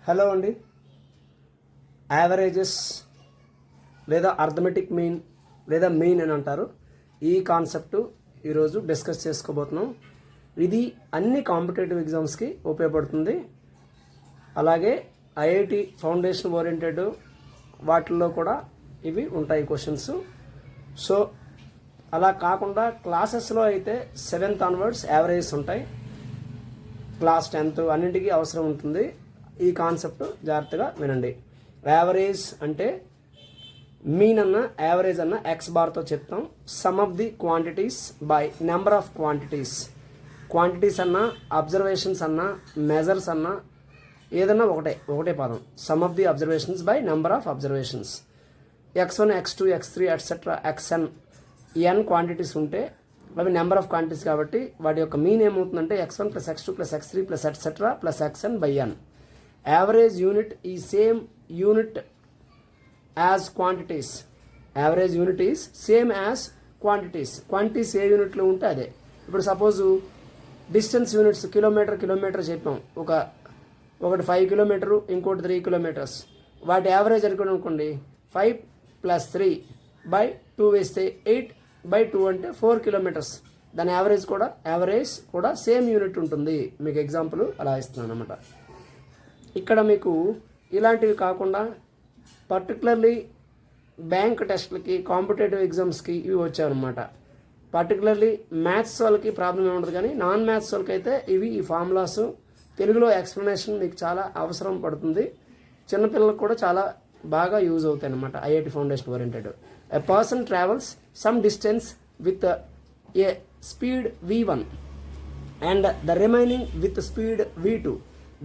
Hello అండి. Averages లేదా arithmetic mean లేదా మీన్ అని అంటారు. ఈ కాన్సెప్ట్ ఈరోజు డిస్కస్ చేసుకోబోతున్నాం. ఇది అన్ని కాంపిటేటివ్ ఎగ్జామ్స్కి ఉపయోగపడుతుంది. అలాగే ఐఐటి ఫౌండేషన్ ఓరియంటెడ్ వాటిల్లో కూడా ఇవి ఉంటాయి క్వశ్చన్స్. సో అలా కాకుండా క్లాసెస్లో అయితే 7th ఆన్వర్డ్స్ యావరేజెస్ ఉంటాయి. క్లాస్ 10th అన్నింటికీ అవసరం ఉంటుంది. ఈ కాన్సెప్ట్ జాగ్రత్తగా వినండి. యావరేజ్ అంటే మీన్ అన్న యావరేజ్ అన్న ఎక్స్ బార్తో చెప్తాం. Some of the quantities by number of quantities. Quantities అన్నా అబ్జర్వేషన్స్ అన్నా మెజర్స్ అన్నా ఏదన్నా ఒకటే పదం. Some of the observations by number of observations. x1 x2 x3 etcetera xn n quantities ఉంటే అవి నెంబర్ ఆఫ్ క్వాంటిటీస్ కాబట్టి వాటి యొక్క మీన్ ఏమవుతుందంటే x1 + x2 + x3 + etcetera + xn / n. Average unit is same unit as quantities. Average unit is same as quantities. Quantities ఏ యూనిట్లో ఉంటే అదే. ఇప్పుడు సపోజు డిస్టెన్స్ యూనిట్స్ కిలోమీటర్ చెప్పాం. ఒకటి 5 కిలోమీటరు, ఇంకోటి 3 కిలోమీటర్స్. వాటి యావరేజ్ అనుకోండి 5 + 3/2 వేస్తే 8/2 అంటే 4 కిలోమీటర్స్. దాని యావరేజ్ కూడా సేమ్ యూనిట్ ఉంటుంది. మీకు ఎగ్జాంపుల్ అలా ఇస్తున్నాను అనమాట. ఇక్కడ మీకు ఇలాంటివి కాకుండా పర్టికులర్లీ బ్యాంక్ టెస్ట్లకి కాంపిటేటివ్ ఎగ్జామ్స్కి ఇవి వచ్చాయన్నమాట. పర్టికులర్లీ మ్యాథ్స్ వాళ్ళకి ప్రాబ్లం ఏముండదు, కానీ నాన్ మ్యాథ్స్ వాళ్ళకి అయితే ఈ ఫార్ములాస్ తెలుగులో ఎక్స్ప్లెనేషన్ మీకు చాలా అవసరం పడుతుంది. చిన్నపిల్లలకు కూడా చాలా బాగా యూజ్ అవుతాయి అన్నమాట. IIT foundation oriented. A person travels some distance with a speed v1 and the remaining with speed v2.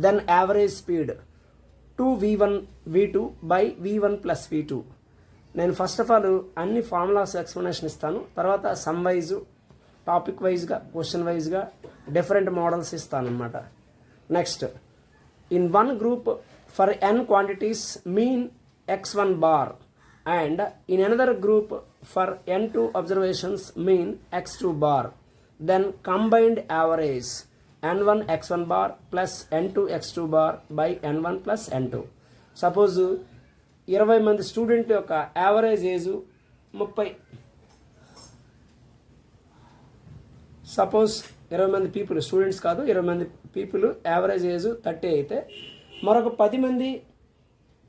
Then average speed 2v1 v2 / v1 + v2. నేను ఫస్ట్ ఆఫ్ ఆల్ అన్ని ఫార్ములాస్ ఎక్స్ప్లెనేషన్ ఇస్తాను. తర్వాత sum wise, topic వైజ్గా, question వైజ్గా different models ఇస్తాను అనమాట. Next, in one group for n quantities mean x1 bar and in another group for n2 observations mean x2 bar. Then combined average n1 x1 bar plus n2 x2 bar by n1 plus n2. Suppose 20 మంది student యొక్క average age 30. Suppose 20 మంది people, students కాదు, 20 మంది people average age 30 అయితే, మరొక 10 మంది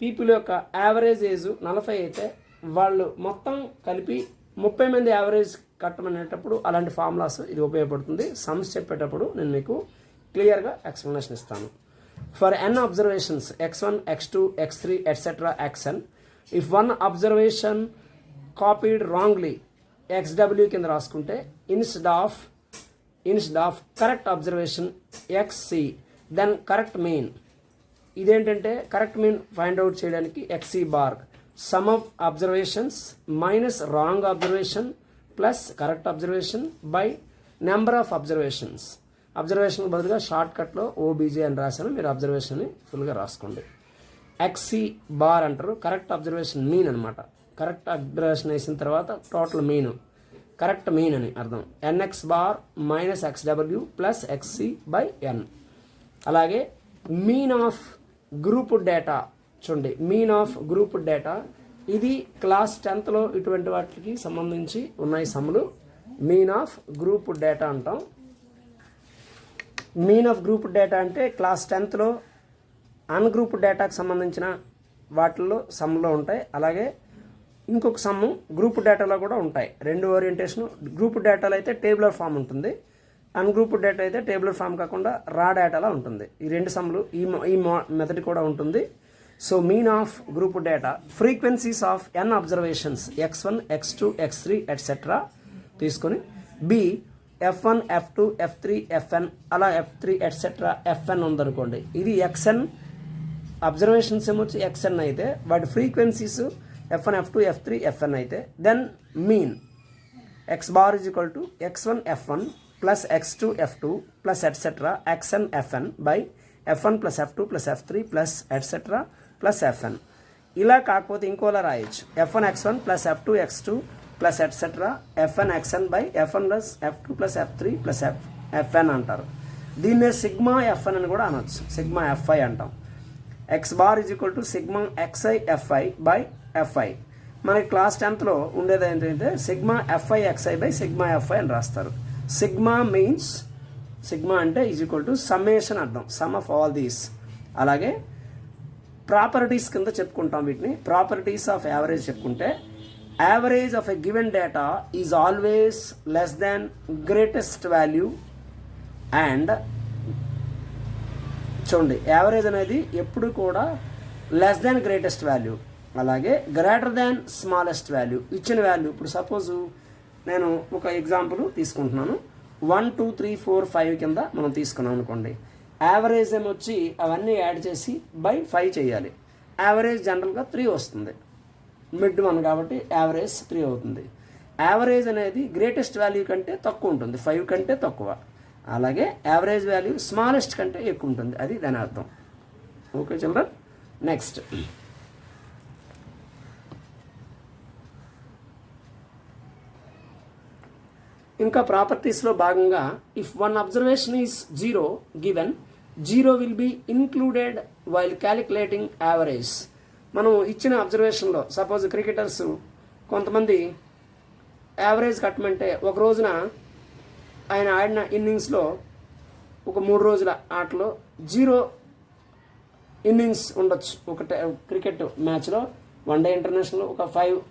people యొక్క average age 40 అయితే, వాళ్ళు మొత్తం కలిపి 30 మంది యావరేజ్ కట్టమనేటప్పుడు అలాంటి ఫార్ములాస్ ఇది ఉపయోగపడుతుంది. సమ్స్ చెప్పేటప్పుడు నేను మీకు క్లియర్గా ఎక్స్ప్లెనేషన్ ఇస్తాను. For n observations x1 x2 x3 etcetera xn, if one observation copied wrongly xw కింద రాసుకుంటే instead of correct observation xc, then correct mean. ఇదేంటంటే కరెక్ట్ మీన్ ఫైండ్ అవుట్ చేయడానికి xc bar. Sum of observations minus wrong observation plus correct observation by number of observations. అబ్జర్వేషన్ బదులుగా షార్ట్ కట్లో OBJ అని రాశాను. మీరు అబ్జర్వేషన్ని ఫుల్గా రాసుకోండి. xc బార్ అంటారు. కరెక్ట్ అబ్జర్వేషన్ మీన్ అనమాట. కరెక్ట్ అబ్జర్వేషన్ వేసిన తర్వాత టోటల్ మీన్, కరెక్ట్ మీన్ అని అర్థం. nx bar minus xw plus xc by n. అలాగే మీన్ ఆఫ్ గ్రూప్ డేటా చూడండి. మీన్ ఆఫ్ గ్రూప్ డేటా ఇది క్లాస్ 10thలో ఇటువంటి వాటికి సంబంధించి ఉన్నాయి సమ్ములు. మీన్ ఆఫ్ గ్రూప్ డేటా అంటాం. మీన్ ఆఫ్ గ్రూప్ డేటా అంటే క్లాస్ 10thలో అన్గ్రూప్ డేటాకు సంబంధించిన వాటిల్లో సమ్లో ఉంటాయి. అలాగే ఇంకొక సమ్ము గ్రూప్ డేటాలో కూడా ఉంటాయి. రెండు ఓరియంటేషన్. గ్రూప్ డేటాలో అయితే టేబులర్ ఫామ్ ఉంటుంది. అన్గ్రూప్ డేటా అయితే టేబులర్ ఫామ్ కాకుండా రా డేటాలా ఉంటుంది. ఈ రెండు సమ్లు ఈ మెథడ్ కూడా ఉంటుంది. So mean of group data, frequencies of n observations x1 x2 x3 etcetera తీసుకొని b f1 f2 f3 fn అలా f3 ఎట్సెట్రా fn ఉందనుకోండి. ఇది xn అబ్జర్వేషన్స్ ఏమొచ్చి xn అయితే వాటి frequencies f1 f2 f3 fn అయితే, then mean x bar is equal to x1 f1 plus x2 f2 plus etcetera xn fn by f1 plus f2 plus f3 plus etcetera plus fn. ఇలా కాకపోతే ఇంకోలా రాయొచ్చు. f1 x1 plus f2 x2 plus etcetera fn xn by f1 plus f2 plus f3 plus fn అంటారు. దీన్నే sigma fn అని కూడా అనొచ్చు. Sigma fi అంటాం. X bar is equal to sigma x i f i by f i. మనకి class 10th ఉండేది ఏంటంటే sigma f i x i by sigma f i అని రాస్తారు. సిగ్మా మీన్స్ సిగ్మా అంటే ఈజ్ ఈక్వల్ టు సమ్మేషన్ అర్థం, సమ్ ఆఫ్ ఆల్ దీస్. అలాగే properties కింద చెప్పుకుంటాం వీటిని. ప్రాపర్టీస్ ఆఫ్ యావరేజ్ చెప్పుకుంటే average of a given data is always less than greatest value and చూడండి యావరేజ్ అనేది ఎప్పుడు కూడా లెస్ దాన్ గ్రేటెస్ట్ వాల్యూ, అలాగే గ్రేటర్ దాన్ స్మాలెస్ట్ వాల్యూ. ఇచ్చిన వాల్యూ ఇప్పుడు సపోజు నేను ఒక ఎగ్జాంపుల్ తీసుకుంటున్నాను. 1 2 3 4 5 కింద మనం తీసుకున్నాం అనుకోండి. యావరేజ్ ఏమొచ్చి అవన్నీ యాడ్ చేసి బై 5 చేయాలి. యావరేజ్ జనరల్గా 3 వస్తుంది, మిడ్ 1 కాబట్టి యావరేజ్ 3 అవుతుంది. యావరేజ్ అనేది గ్రేటెస్ట్ వాల్యూ కంటే తక్కువ ఉంటుంది, 5 కంటే తక్కువ. అలాగే యావరేజ్ వాల్యూ స్మాలెస్ట్ కంటే ఎక్కువ ఉంటుంది, అది దాని అర్థం. ఓకే చిల్డ్రన్, నెక్స్ట్ ఇంకా ప్రాపర్టీస్లో భాగంగా if one observation is 0 given 0 will be included while calculating average. మనం ఇచ్చిన అబ్జర్వేషన్లో సపోజ్ క్రికెటర్స్ కొంతమంది యావరేజ్ కట్టమంటే ఒక రోజున ఆయన ఆడిన ఇన్నింగ్స్లో ఒక 3 రోజుల ఆటలో 0 ఇన్నింగ్స్ ఉండొచ్చు. ఒక క్రికెట్ మ్యాచ్లో వన్డే ఇంటర్నేషనల్ ఒక 5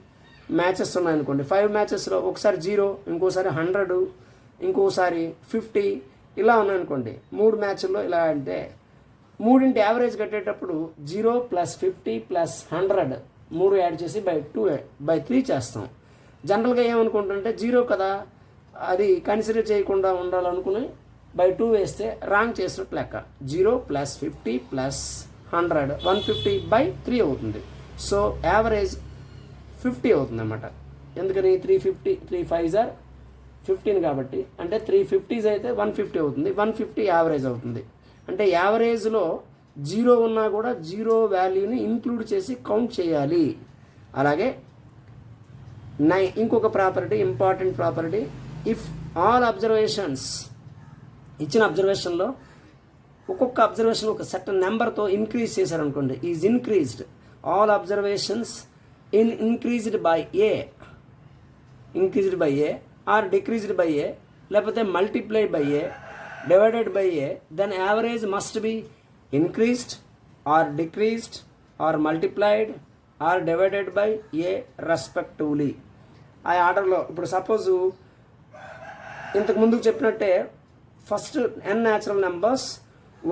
మ్యాచెస్ ఉన్నాయనుకోండి. 5 మ్యాచెస్లో ఒకసారి 0, ఇంకోసారి 100, ఇంకోసారి 50 ఇలా ఉన్నాయనుకోండి. 3 మ్యాచ్ల్లో ఇలా అంటే 3 యావరేజ్ కట్టేటప్పుడు 0 + 50 + 100 3 యాడ్ చేసి బై 3 చేస్తాం. జనరల్గా ఏమనుకుంటుంటే 0 కదా అది కన్సిడర్ చేయకుండా ఉండాలనుకుని బై 2 వేస్తే రాంగ్ చేసినట్టు లెక్క. 0 + 50 + 100 150 బై 3 అవుతుంది. సో యావరేజ్ 50 అవుతుంది అన్నమాట. ఎందుకని 3 5s are 15 కాబట్టి, అంటే 350s అయితే 150 అవుతుంది. 150 యావరేజ్ అవుతుంది. అంటే యావరేజ్లో 0 ఉన్నా కూడా 0 వాల్యూని ఇంక్లూడ్ చేసి కౌంట్ చేయాలి. అలాగే ఇంకొక property, important property, if all observations ఇచ్చిన అబ్జర్వేషన్లో ఒక్కొక్క అబ్జర్వేషన్ ఒక సర్టన్ నెంబర్తో ఇంక్రీజ్ చేశారనుకోండి, is increased all observations increased by a or decreased by a, లేకపోతే multiplied by a, divided by a, then average must be increased or decreased or multiplied or divided by a respectively. ఆ ఆర్డర్లో ఇప్పుడు suppose ఇంతకు ముందుకు చెప్పినట్టే first n natural numbers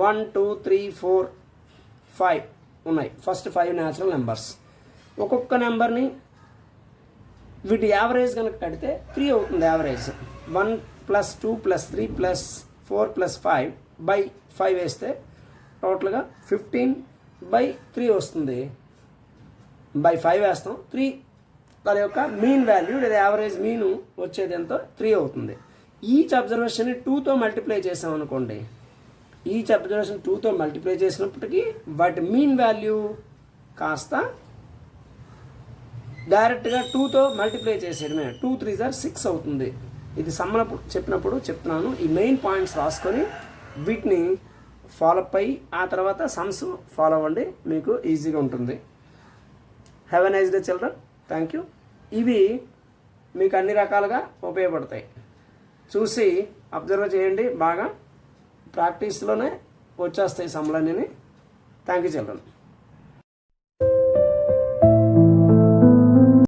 1 2 3 4 5 ఉన్నాయి. First 5 natural numbers. ఒక్కొక్క నెంబర్ని వీటి యావరేజ్ కనుక కడితే 3 అవుతుంది. యావరేజ్ 1 + 2 + 3 + 4 + 5 బై 5 వేస్తే టోటల్గా 15 బై 3 వస్తుంది. బై 5 వేస్తాం, 3 దాని యొక్క మీన్ వాల్యూ లేదా యావరేజ్ మీను వచ్చేది ఎంతో 3 అవుతుంది. ఈచ్ అబ్జర్వేషన్ని 2తో మల్టిప్లై చేసాం అనుకోండి. ఈచ్ అబ్జర్వేషన్ 2తో మల్టిప్లై చేసినప్పటికీ వాటి మీన్ వాల్యూ కాస్త డైరెక్ట్గా 2తో మల్టిప్లై చేసేయడమే. 2 3s are 6 అవుతుంది. ఇది సమ్మప్పుడు చెప్పినప్పుడు చెప్తున్నాను. ఈ మెయిన్ పాయింట్స్ రాసుకొని వీటిని ఫాలో అప్ అయ్యి ఆ తర్వాత సమ్స్ ఫాలో అవ్వండి, మీకు ఈజీగా ఉంటుంది. Have a nice day children, thank you. ఇవి మీకు అన్ని రకాలుగా ఉపయోగపడతాయి. చూసి అబ్జర్వ్ చేయండి, బాగా ప్రాక్టీస్లోనే వచ్చేస్తాయి సమ్లన్నీ. Thank you children.